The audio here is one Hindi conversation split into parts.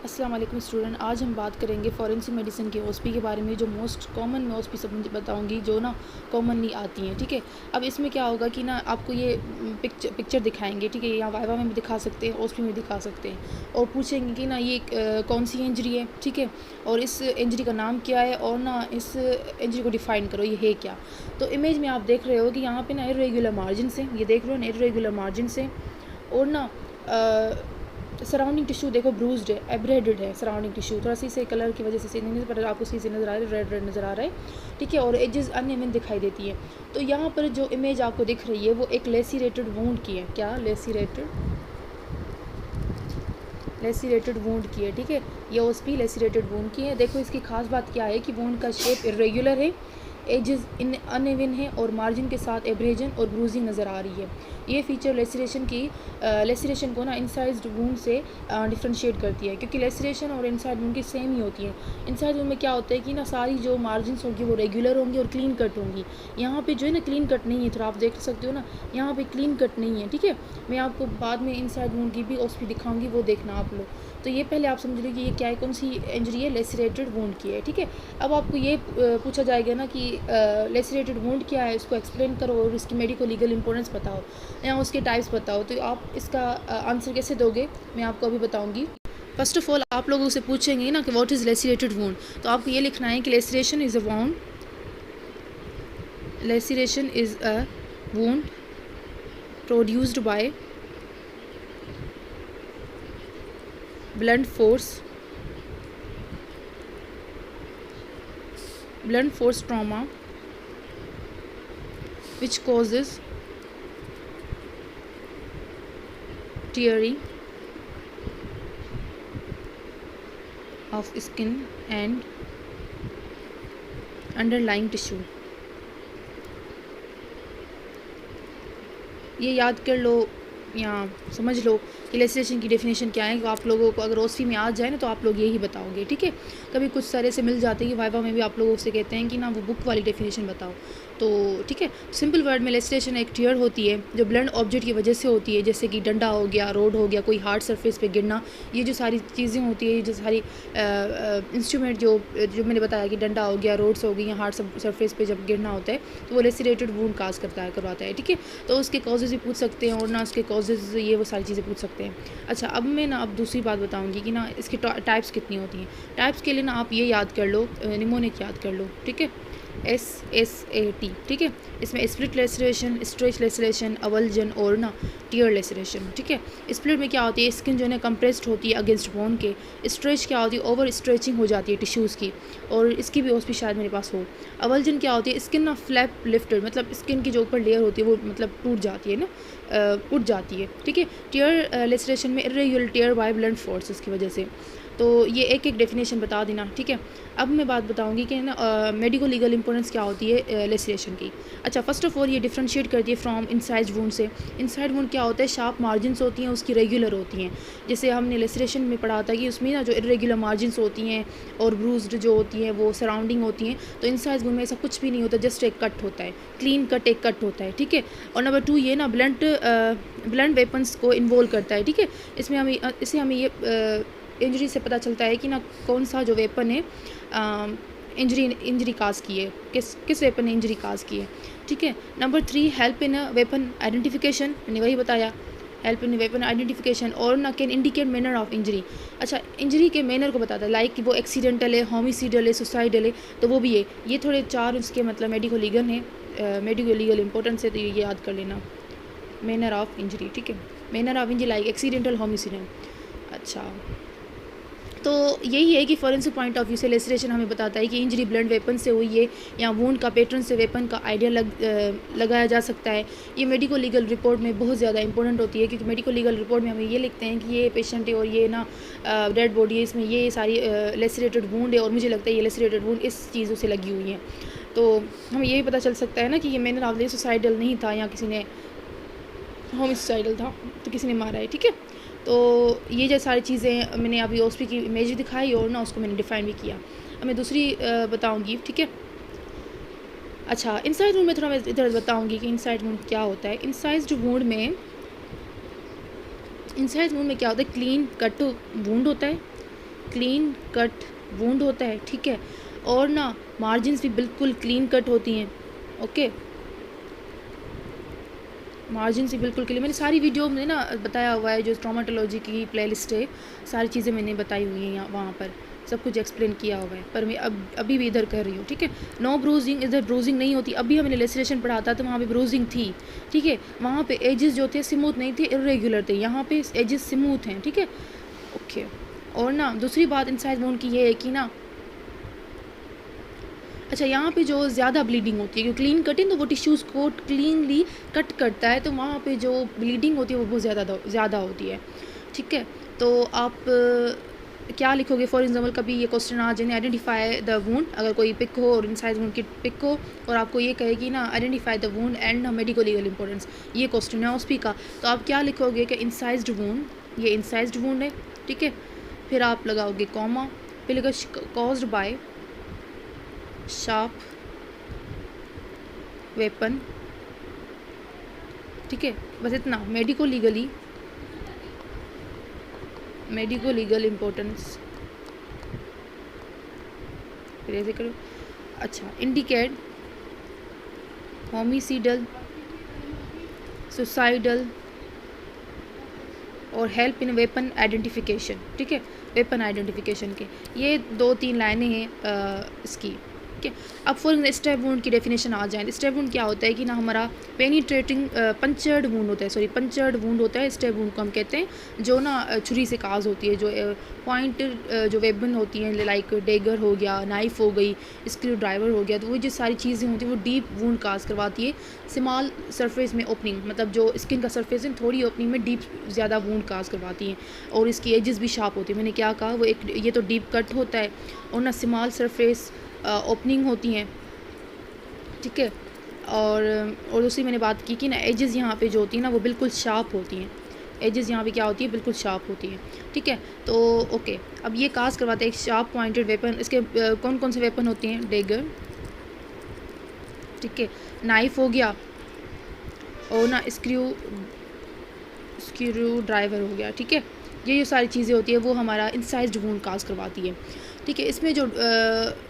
अस्सलाम वालेकुम स्टूडेंट। आज हम बात करेंगे फॉरेंसिक मेडिसिन के ओएसपी के बारे में। जो मोस्ट कॉमन मैं ओएसपी सब बताऊंगी जो ना कॉमनली आती हैं। ठीक है, अब इसमें क्या होगा कि ना आपको ये पिक्चर दिखाएंगे। ठीक है, यहाँ वाइवा में भी दिखा सकते हैं, ओएसपी में दिखा सकते हैं और पूछेंगे कि ना ये कौन सी इंजरी है। ठीक है, और इस इंजरी का नाम क्या है और ना इस इंजरी को डिफ़ाइन करो, ये है क्या। तो इमेज में आप देख रहे हो कि यहाँ पे ना इर्रेगुलर मार्जिन से, ये देख रहे हो ना इर्रेगुलर मार्जिन से, और ना सराउंडिंग टिश्यू देखो ब्रूज्ड है, एब्रेडेड है सराउंडिंग टिश्यू, थोड़ा सी से कलर की वजह से नहीं पर आपको सी से नज़र आ रहा है, रेड नज़र आ रहा है। ठीक है, और एजेस अनइवन दिखाई देती है। तो यहाँ पर जो इमेज आपको दिख रही है वो एक लेसिरेटेड वुंड की है। क्या लेसिरेटेड वुंड की है। ठीक है, ये ओएसपी लेसिरेटेड वुंड की है। देखो इसकी खास बात क्या है कि वुंड का शेप इरेगुलर है, एजेस अनइवन है और मार्जिन के साथ एब्रेजन और ब्रूजिंग नज़र आ रही है। ये फीचर लेसिरेशन को ना इनसाइज्ड वुंड से डिफ्रेंशिएट करती है, क्योंकि लेसिरेशन और इनसाइड वुंड की सेम ही होती है। इनसाइड वुंड में क्या होता है कि ना सारी जो मार्जिन होंगी वो रेगुलर होंगी और क्लीन कट होंगी। यहाँ पे जो है ना क्लीन कट नहीं है, थोड़ा आप देख सकते हो ना, यहाँ पे क्लीन कट नहीं है। ठीक है, मैं आपको बाद में इनसाइड वुंड की भी ओएसपी दिखाऊंगी, वो देखना आप लोग। तो ये पहले आप समझ लो कि ये क्या है, कौन सी इंजरी है, लेसिरेटेड वुंड की है। ठीक है, अब आपको ये पूछा जाएगा ना कि लेसिरेटेड वुंड क्या है, इसको एक्सप्लेन करो और इसकी मेडिको लीगल इंपॉर्टेंस बताओ या उसके टाइप्स बताओ। तो आप इसका आंसर कैसे दोगे, मैं आपको अभी बताऊंगी। फर्स्ट ऑफ ऑल आप लोगों से पूछेंगे ना कि व्हाट इज़ लेसिरेटेड वुंड, तो आपको ये लिखना है कि laceration is a wound produced by blunt force trauma which causes tearing of skin and underlying tissue। ये याद कर लो या समझ लो कि लेसिरेशन की डेफिनेशन क्या है। आप लोगों को अगर ओएसपी में आ जाए ना तो आप लोग यही बताओगे। ठीक है, कभी कुछ सारे से मिल जाते हैं कि वाइवा में भी आप लोगों से कहते हैं कि ना वो बुक वाली डेफिनेशन बताओ। तो ठीक है, सिंपल वर्ड में लेसिरेशन एक टीयर होती है जो ब्लंट ऑब्जेक्ट की वजह से होती है, जैसे कि डंडा हो गया, रोड हो गया, कोई हार्ड सरफेस पे गिरना। ये जो सारी चीज़ें होती है, ये जो सारी इंस्ट्रूमेंट जो मैंने बताया कि डंडा हो गया, रोड्स हो गई या हार्ड सरफेस पे जब गिरना होता है तो वो लेसिरेटेड वुंड काज करवाता है। ठीक है, तो उसके कॉजेज़ भी पूछ सकते हैं और ना उसके कॉजेज़, ये वो सारी चीज़ें पूछ सकते हैं। अच्छा, अब मैं ना अब दूसरी बात बताऊंगी कि ना इसकी टाइप्स कितनी होती हैं। टाइप्स के लिए ना आप ये याद कर लो, निमोनिक याद कर लो। ठीक है, SSAT। ठीक है, इसमें स्प्लिट लेसरेशन, स्ट्रेच लेसरेशन, अवल्जन और ना टीयर लेसरेशन। ठीक है, स्प्लिट में क्या होती है, स्किन जो है ना कंप्रेस्ड होती है अगेंस्ट बोन के। स्ट्रेच क्या होती है, ओवर स्ट्रेचिंग हो जाती है टिश्यूज़ की, और इसकी भी ओएसपी शायद मेरे पास हो। अवल्जन क्या होती है, स्किन ना फ्लैप लिफ्टेड, मतलब स्किन की जो ऊपर लेयर होती है वो मतलब टूट जाती है ना, उठ जाती है। ठीक है, टीयर लेसरेशन में irregular tear by blunt forces की वजह से। तो ये एक एक डेफिनेशन बता देना। ठीक है, अब मैं बात बताऊंगी कि ना मेडिको लीगल इंपॉर्टेंस क्या होती है लेसिरेशन की। अच्छा, फर्स्ट ऑफ ऑल ये डिफ्रेंशिएट करती है फ्रॉम इनसाइड वुंड से। इनसाइड वुंड क्या होता है, शार्प मार्जिनस होती हैं, उसकी रेगुलर होती हैं। जैसे हमने लेसिरेशन में पढ़ा था कि उसमें ना जो इरेगुलर मार्जिनस होती हैं और ब्रूज्ड जो होती हैं वो सराउंडिंग होती हैं। तो इनसाइड वुंड में ऐसा कुछ भी नहीं होता, जस्ट एक कट होता है, क्लीन कट, एक कट होता है। ठीक है, और नंबर 2 ये ना ब्लंट वेपन्स को इन्वॉल्व करता है। ठीक है, इससे हमें ये इंजरी से पता चलता है कि ना कौन सा जो वेपन है इंजरी काज की है, किस वेपन ने इंजरी काज की है। ठीक है, number 3 help in weapon identification, मैंने वही बताया, हेल्प इन वेपन आइडेंटिफिकेशन, और ना can indicate manner of injury. अच्छा, इंजरी के मैनर को बताता है, लाइक वो एक्सीडेंटल है, होमिसाइडल है, सुसाइडल है, तो वो भी है। ये थोड़े 4 उसके मतलब मेडिको लीगल इंपॉर्टेंस है, तो ये याद कर लेना, मैनर ऑफ इंजरी। ठीक है, manner of injury like accidental, homicidal. अच्छा, तो यही है कि फॉरेंसिक पॉइंट ऑफ व्यू से लेसिरेशन हमें बताता है कि इंजरी ब्लंट वेपन से हुई है या वुंड का पैटर्न से वेपन का आइडिया लगाया जा सकता है। ये मेडिको लीगल रिपोर्ट में बहुत ज़्यादा इंपॉर्टेंट होती है, क्योंकि मेडिको लीगल रिपोर्ट में हमें ये लिखते हैं कि ये पेशेंट है और ये ना डेड बॉडी है, इसमें ये सारी लेसिरेटेड वुंड है और मुझे लगता है ये लेसिरेटेड वुंड इस चीज़ों से लगी हुई है। तो हमें ये भी पता चल सकता है ना कि ये मैनर ऑफ सुसाइडल नहीं था या किसी ने होमिसाइडल था तो किसी ने मारा है। ठीक है, तो ये जो सारी चीज़ें मैंने अभी ओएसपी की इमेज दिखाई और ना उसको मैंने डिफ़ाइन भी किया। अब मैं दूसरी बताऊंगी। ठीक है, अच्छा, इनसाइड वुंड में थोड़ा मैं इधर बताऊंगी कि इनसाइड वुंड क्या होता है। इनसाइड वुंड में क्या होता है, क्लीन कट वुंड होता है, क्लीन कट वुंड होता है, ठीक है, और ना मार्जिन्स भी बिल्कुल क्लीन कट होती हैं। ओके, मार्जिन से बिल्कुल क्लियर, मैंने सारी वीडियो में ना बताया हुआ है, जो ट्रॉमेटोलॉजी की प्लेलिस्ट है, सारी चीज़ें मैंने बताई हुई हैं यहाँ वहाँ पर, सब कुछ एक्सप्लेन किया हुआ है, पर मैं अभी भी इधर कर रही हूँ, ठीक है। नो ब्रूजिंग, इधर ब्रूजिंग नहीं होती। अभी हमने लेसरेशन पढ़ा था तो वहाँ पे ब्रूजिंग थी, ठीक है। वहाँ पे एजेस जो थे स्मूथ नहीं थे, इरेगुलर थे, यहाँ पे एजेस स्मूथ हैं, ठीक है। ओके, और ना दूसरी बात इनसाइड वुंड की ये है कि ना, अच्छा, यहाँ पे जो ज़्यादा ब्लीडिंग होती है, क्योंकि क्लीन कटिंग तो वो टिश्यूज़ को क्लीनली कट करता है, तो वहाँ पे जो ब्लीडिंग होती है वो बहुत ज़्यादा होती है, ठीक है। तो आप क्या लिखोगे, फॉर एग्जांपल कभी ये क्वेश्चन आ जाए, आइडेंटिफाई द वुंड, अगर कोई पिक हो और इनसाइड वुंड की पिक हो और आपको ये कहे कि ना identify the wound and medico legal importance, ये क्वेश्चन है ऑस्पी का, तो आप क्या लिखोगे कि इंसाइज्ड वुंड, ये इंसाइज्ड वुंड है, ठीक है। फिर आप लगाओगे कॉमा, फिर लिखो कॉज्ड बाय शार्प वेपन, ठीक है, बस इतना। मेडिको लीगल इम्पोर्टेंस, फिर ऐसे करो। अच्छा, इंडिकेट होमिसाइडल, सुसाइडल और हेल्प इन वेपन आइडेंटिफिकेशन, ठीक है, वेपन आइडेंटिफिकेशन के ये 2-3 लाइनें हैं इसकी, ठीक है। अब फॉर स्टेप वुंड की डेफिनेशन आ जाए, स्टेप वुंड क्या होता है कि ना हमारा पेनिट्रेटिंग पंचर्ड वुंड होता है, पंचर्ड वुंड होता है, स्टेप वुंड को हम कहते हैं, जो ना छुरी से काज होती है, जो पॉइंट जो वेपन होती हैं, लाइक डेगर हो गया, नाइफ हो गई, स्क्रू ड्राइवर हो गया, तो वो जो सारी चीज़ें होती हैं वो डीप वुंड काज करवाती है। स्मॉल सरफेस में ओपनिंग, मतलब जो स्किन का सरफेस है थोड़ी ओपनिंग में डीप ज़्यादा वुंड काज करवाती हैं, और इसकी एजेस भी शार्प होती है। मैंने क्या कहा, वो एक ये तो डीप कट होता है, और ना स्मॉल सरफेस ओपनिंग होती हैं, ठीक है। और दूसरी मैंने बात की कि ना एजेस यहाँ पे जो होती है ना वो बिल्कुल शार्प होती हैं, एजेस यहाँ पे क्या होती है, बिल्कुल शार्प होती हैं, ठीक है। तो ओके, अब ये काज करवाते हैं एक शार्प पॉइंटेड वेपन। इसके कौन कौन से वेपन होते हैं, डेगर, ठीक है, नाइफ हो गया, और ना स्क्रू ड्राइवर हो गया, ठीक है। ये जो सारी चीज़ें होती है वो हमारा इंसाइज्ड वुंड काज करवाती है, ठीक है। इसमें जो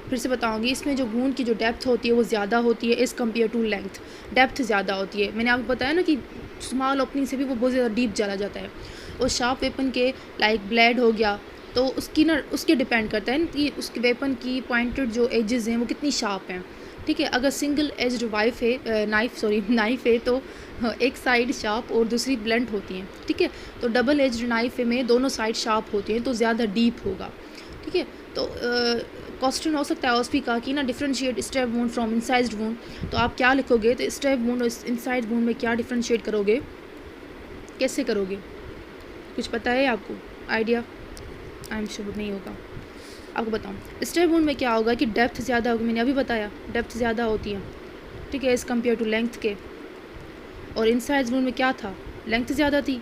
फिर से बताऊंगी, इसमें जो वुंड की जो डेप्थ होती है वो ज़्यादा होती है as compare to length, depth ज़्यादा होती है। मैंने आपको बताया ना कि स्मॉल ओपनिंग से भी वो बहुत ज़्यादा डीप चला जाता है। और शार्प वेपन के लाइक ब्लेड हो गया, तो उसकी ना उसके डिपेंड करता है कि उसके वेपन की पॉइंटेड जो एजेस हैं वो कितनी शार्प हैं, ठीक है। अगर सिंगल एज्ड नाइफ है तो एक साइड शार्प और दूसरी ब्लंट होती हैं, ठीक है। तो डबल एज्ड नाइफ में दोनों साइड शार्प होती हैं, तो ज़्यादा डीप होगा, ठीक है। तो क्वेश्चन हो सकता है ऑस्पी का कि ना differentiate stab wound from incised wound, तो आप क्या लिखोगे, तो स्टेप वुंड और इंसाइड वुंड में क्या डिफरेंशिएट करोगे, कैसे करोगे, कुछ पता है आपको, आइडिया? आई एम श्योर नहीं होगा, आपको बताऊँ। स्टेप वुंड में क्या होगा कि डेप्थ ज़्यादा होगी, मैंने अभी बताया डेप्थ ज़्यादा होती है, ठीक है, एज़ कम्पेयर टू लेंथ के। और इनसाइड वुंड में क्या था, लेंथ ज़्यादा थी,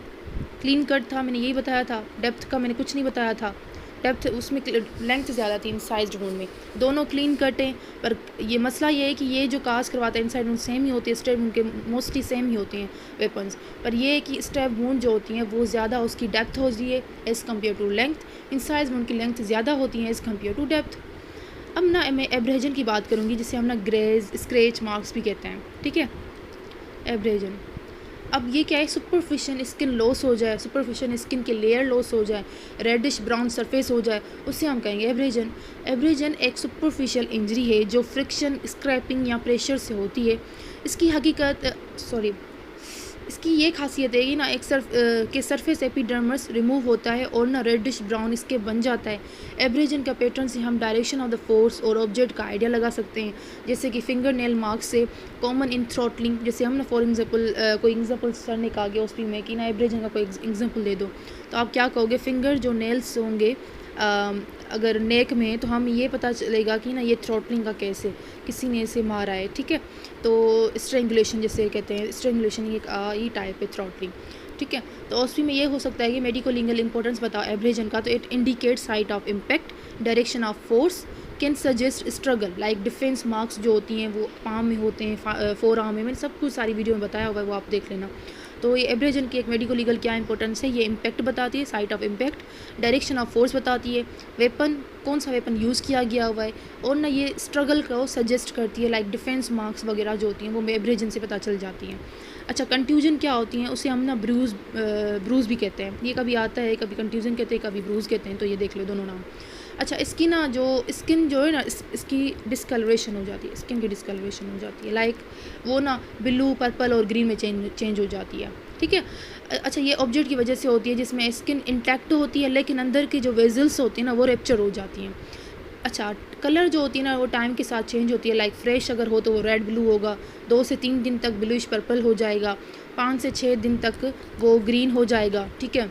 क्लीन कट था, मैंने यही बताया था। डेप्थ का मैंने कुछ नहीं बताया था, डेप्थ उसमें लेंथ ज़्यादा थी इनसाइड वुंड में। दोनों क्लीन कट हैं, पर ये मसला ये है कि ये जो काज करवाता है इनसाइड वुंड सेम ही होती है, स्टेप वुंड के मोस्टली सेम ही होते हैं वेपन्स, पर ये है कि स्टेप वुंड जो होती हैं वो ज़्यादा उसकी डेप्थ होती है as compare to length, inside wound की लेंथ ज़्यादा होती है एज़ कम्पेयर टू डेप्थ। अब ना मैं एब्रेजन की बात करूँगी, जिसे हम ना ग्रेज स्क्रैच मार्क्स भी कहते हैं, ठीक है, एब्रेजन। अब ये क्या है, सुपरफिशियल स्किन लॉस हो जाए, सुपरफिशियल स्किन के लेयर लॉस हो जाए, रेडिश ब्राउन सरफेस हो जाए, उससे हम कहेंगे एब्रेजन। एब्रेजन एक सुपरफिशियल इंजरी है जो फ्रिक्शन, स्क्रैपिंग या प्रेशर से होती है। इसकी इसकी ये खासियत है कि ना एक के सरफेस एपिडर्मस रिमूव होता है और ना रेडिश ब्राउन इसके बन जाता है। एब्रेजन का पैटर्न से हम डायरेक्शन ऑफ द फोर्स और ऑब्जेक्ट का आइडिया लगा सकते हैं, जैसे कि फिंगर नेल मार्क से कॉमन इन थ्रॉटलिंग। जैसे हम ना फॉर एग्जांपल कोई एग्जांपल सर ने कहा गया उस में कि ना एब्रेजन का कोई एग्जांपल दे दो, तो आप क्या कहोगे, फिंगर जो नेल्स होंगे अगर नेक में, तो हम ये पता चलेगा कि ना ये थ्रॉटलिंग का केस है, किसी ने इसे मारा है, ठीक है। तो स्ट्रेंगुलेशन जैसे कहते हैं, स्ट्रेंगुलेशन ये टाइप है थ्रॉटलिंग, ठीक है। तो ऑस्पी में ये हो सकता है कि मेडिको लीगल इंपॉर्टेंस बताओ एब्रेजन का, तो it indicate site of impact, direction of force, can suggest struggle, like defence marks जो होती हैं वो पाम में होते हैं, फोर आर्म में, मैंने सब कुछ सारी वीडियो में बताया हुआ है, वो आप देख लेना। तो ये एब्रेजन की एक मेडिको लीगल क्या इंपॉर्टेंस है, ये इम्पैक्ट बताती है, site of impact, direction of force बताती है, वेपन कौन सा वेपन यूज़ किया गया हुआ है, और ना ये स्ट्रगल को सजेस्ट करती है, लाइक डिफेंस मार्क्स वगैरह जो होती हैं वो एब्रेजन से पता चल जाती हैं। अच्छा, कंट्यूजन क्या होती हैं, उसे हम ना ब्रूज़ भी कहते हैं, ये कभी आता है, कभी कंट्यूजन कहते हैं, कभी ब्रूज़ कहते हैं, तो ये देख लो दोनों नाम। अच्छा, इसकी ना जो स्किन जो है ना इसकी डिस्कलरेशन हो जाती है, स्किन की डिस्कलरेशन हो जाती है, लाइक वो ना ब्लू, पर्पल और ग्रीन में चेंज हो जाती है, ठीक है। अच्छा, ये ऑब्जेक्ट की वजह से होती है जिसमें स्किन इंटैक्ट होती है लेकिन अंदर की जो वेजल्स होती हैं ना वो रेप्चर हो जाती हैं। अच्छा, कलर जो होती है ना वो टाइम के साथ चेंज होती है, लाइक फ्रेश अगर हो तो वो रेड ब्लू होगा, 2 से 3 दिन तक ब्लूइश पर्पल हो जाएगा, 5 से 6 दिन तक वो ग्रीन हो जाएगा, ठीक है,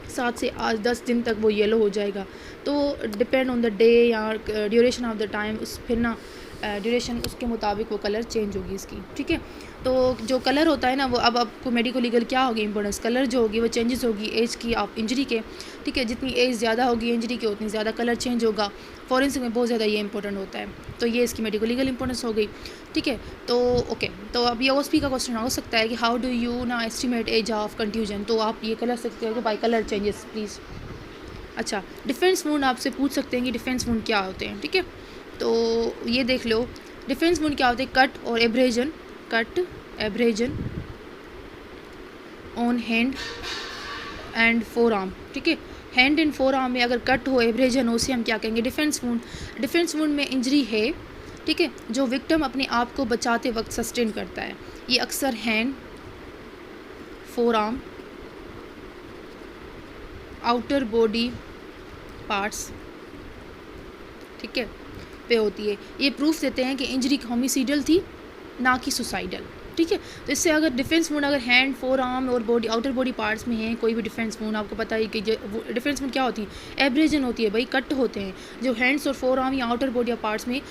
7 से 10 दिन तक वो येलो हो जाएगा। तो डिपेंड ऑन द डे या ड्यूरेशन ऑफ द टाइम, उस फिर ना ड्यूरेशन उसके मुताबिक वो कलर चेंज होगी इसकी, ठीक है। तो जो कलर होता है ना वो अब आपको मेडिको लीगल क्या होगी इंपॉर्टेंस, कलर जो होगी वो चेंजेस होगी एज की, आप इंजरी के, ठीक है, जितनी एज ज़्यादा होगी इंजरी की उतनी ज़्यादा कलर चेंज होगा। फॉरेंसिक में बहुत ज़्यादा ये इंपॉर्टेंट होता है, तो ये इसकी मेडिको लीगल इंपॉर्टेंस हो गई, ठीक है। तो ओके, तो अब ये ओएसपी का क्वेश्चन हो सकता है कि हाउ डू यू ना एस्टिमेट एज ऑफ कंट्यूजन, तो आप ये कलर सकते हो कि बाई कलर चेंजेस प्लीज़। अच्छा, डिफेंस वुंड आपसे पूछ सकते हैं कि डिफेंस वुंड क्या होते हैं, ठीक है। तो ये देख लो डिफेंस वुंड क्या होते हैं, कट और abrasion, cut abrasion on hand and four arm, ठीक है। हैंड एंड फोर आर्म में अगर कट हो, एब्रेजन हो, उसे हम क्या कहेंगे, डिफेंस वुंड। डिफेंस वुंड में इंजरी है, ठीक है, जो विक्टिम अपने आप को बचाते वक्त सस्टेन करता है, ये अक्सर hand, four arm, outer body parts, ठीक है, पे होती है। ये प्रूफ देते हैं कि इंजरी होमिसाइडल थी ना कि सुसाइडल, ठीक है। तो इससे अगर डिफेंस वुंड अगर हैंड, फोर आर्म और बॉडी, आउटर बॉडी पार्ट्स में है कोई भी डिफेंस वुंड, आपको पता है कि डिफेंस वुंड क्या होती है, एब्रेजन होती है भाई, कट होते हैं जो हैंड्स और फोर आर्म या आउटर बॉडी पार्ट्स में,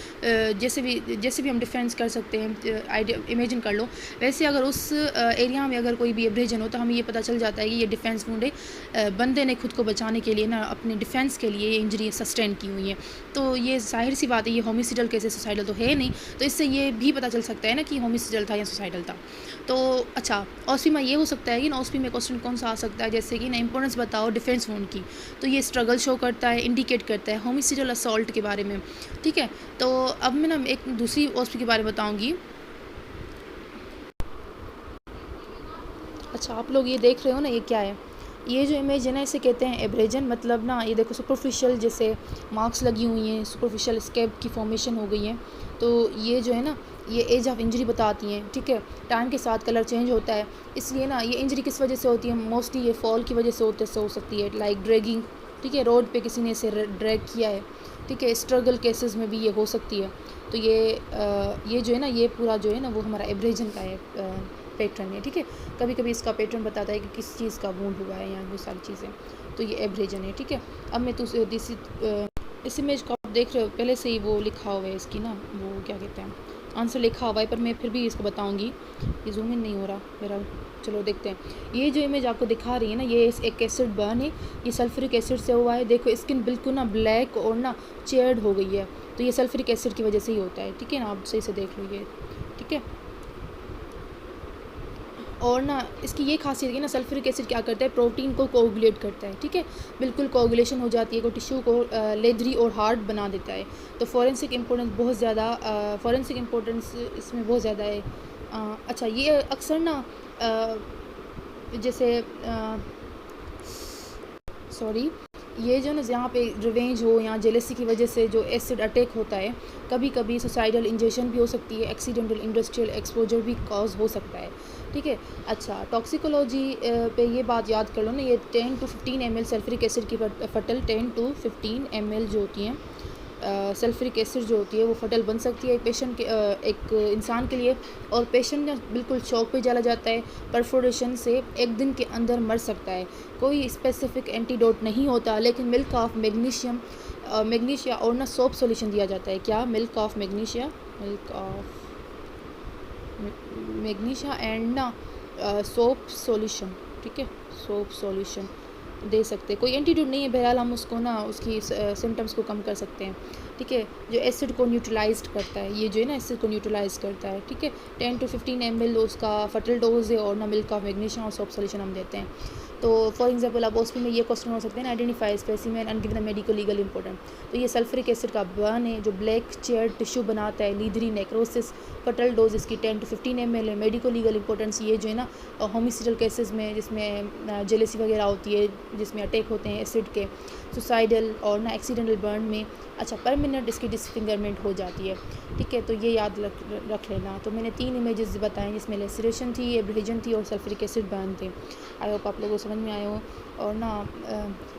जैसे भी हम डिफेंस कर सकते हैं, इमेजिन कर लो वैसे अगर उस एरिया में अगर कोई भी एब्रेजन हो तो हमें ये पता चल जाता है कि ये डिफेंस वुंड है, बंदे ने खुद को बचाने के लिए ना अपने डिफेंस के लिए ये इंजरी सस्टेन की हुई है। तो ये जाहिर सी बात है, ये होमिसाइडल कैसे, सुसाइडल तो है नहीं, तो इससे ये भी पता चल सकता है ना कि होमिसाइडल था या सुसाइडल था। तो अच्छा, ओएसपी में ये हो सकता है कि ना ओएसपी में क्वेश्चन कौन सा आ सकता है, जैसे कि ना इंपॉर्टेंस बताओ डिफेंस वुंड की, तो ये स्ट्रगल शो करता है, इंडिकेट करता है होमिसाइडल असॉल्ट के बारे में, ठीक है। तो अब मैं ना एक दूसरी ओएसपी के बारे में बताऊंगी। अच्छा, आप लोग ये देख रहे हो ना, ये क्या है, ये जो इमेज है ना इसे कहते हैं एब्रेजन, मतलब ना ये देखो सुपरफिशियल जैसे मार्क्स लगी हुई हैं, सुपरफिशियल स्कैब की फॉर्मेशन हो गई है, तो ये जो है ना ये एज ऑफ इंजरी बताती हैं, ठीक है। टाइम के साथ कलर चेंज होता है, इसलिए ना ये इंजरी किस वजह से होती है, मोस्टली ये फॉल की वजह से हो सकती है, लाइक ड्रैगिंग, ठीक है, रोड पे किसी ने इसे ड्रैग किया है, ठीक है, स्ट्रगल केसेस में भी ये हो सकती है। तो ये जो है ना ये पूरा जो है ना वो हमारा एब्रेजन का है पैटर्न है, ठीक है। कभी कभी इसका पैटर्न बताता है कि किस चीज़ का वुंड हुआ है या वो सारी चीज़ें, तो ये एब्रेजन है, ठीक है। अब मैं इस इमेज को आप देख रहे हो, पहले से ही वो लिखा हुआ है इसकी ना, वो क्या कहते हैं, आंसर लिखा हुआ है, पर मैं फिर भी इसको बताऊंगी, ये जूम इन नहीं हो रहा मेरा, चलो देखते हैं। ये जो इमेज आपको दिखा रही है ना ये एक एसिड बर्न है, ये सल्फ्यूरिक एसिड से हुआ है, देखो स्किन बिल्कुल ना ब्लैक और ना चेयर्ड हो गई है, तो ये सल्फ्यूरिक एसिड की वजह से ही होता है, ठीक है ना, आप सही से देख लो ये, ठीक है। और ना इसकी ये खासियत है ना, सल्फ्यूरिक एसिड क्या करता है, प्रोटीन को कोगुलेट करता है, ठीक है, बिल्कुल कोगुलेशन हो जाती है, को टिश्यू को लेदरी और हार्ड बना देता है। तो फॉरेंसिक इंपॉर्टेंस बहुत ज़्यादा, फॉरेंसिक इंपॉर्टेंस इसमें बहुत ज़्यादा है। अच्छा, ये अक्सर ना जैसे सॉरी, ये जो ना यहाँ पे रिवेंज हो या जेलसी की वजह से जो एसिड अटैक होता है, कभी कभी सुसाइडल इंजेक्शन भी हो सकती है, एक्सीडेंटल इंडस्ट्रियल एक्सपोजर भी कॉज हो सकता है, ठीक है। अच्छा, टॉक्सिकोलॉजी पे ये बात याद कर लो ना, ये 10 to 15 ml सल्फ्यूरिक एसिड की फटल 10 to 15 ml जो होती हैं सल्फ्यूरिक एसिड जो होती है वो फटल बन सकती है पेशेंट के, एक इंसान के लिए, और पेशेंट ना बिल्कुल शॉक पे चला जाता है, परफोरेशन से 1 दिन के अंदर मर सकता है। कोई स्पेसिफिक एंटीडोट नहीं होता, लेकिन मिल्क ऑफ मैग्नीशिया और ना सोप सॉल्यूशन दिया जाता है, क्या, मिल्क ऑफ मैग्नीशिया एंड ना सोप सॉल्यूशन, ठीक है, सोप सॉल्यूशन दे सकते, कोई एंटीडोट नहीं है, बहरहाल हम उसको ना उसकी सिम्टम्स को कम कर सकते हैं, ठीक है। जो एसिड को न्यूट्रलाइज़ करता है, ये जो है ना एसिड को न्यूट्रलाइज़ करता है, ठीक है। 10 to 15 ml उसका फटल डोज है, और ना मिल्क ऑफ मैग्नीशियम और सोप सॉल्यूशन हम देते हैं। तो फॉर एग्जांपल अब OSP में ये क्वेश्चन हो सकते हैं ना, identify specimen and give the medico legal important. तो ये सल्फ्यूरिक एसिड का बर्न है जो ब्लैक चेयर टिश्यू बनाता है, लीदरी नेक्रोसिस, फटल डोज इसकी 10 to 15 ml है। मेडिको लीगल इंपॉर्टेंस ये जो है ना होमिसाइडल केसेस में, जिसमें जेलेसी वगैरह होती है, जिसमें अटैक होते हैं एसिड के, सुसाइडल और ना एक्सीडेंटल बर्न में अच्छा पर मिनट इसकी डिसफिंगरमेंट हो जाती है, ठीक है। तो ये याद रख लेना। तो मैंने 3 इमेजेस बताएं जिसमें लेसरेशन थी, एब्रेजन थी और सल्फ्यूरिक एसिड बर्न थे। आई होप आप लोगों को समझ में आए हो। और ना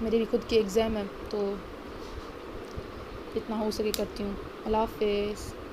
मेरे भी खुद के एग्ज़ाम है, तो जितना हो सके करती हूँ। अल्लाह हाफ़िज़।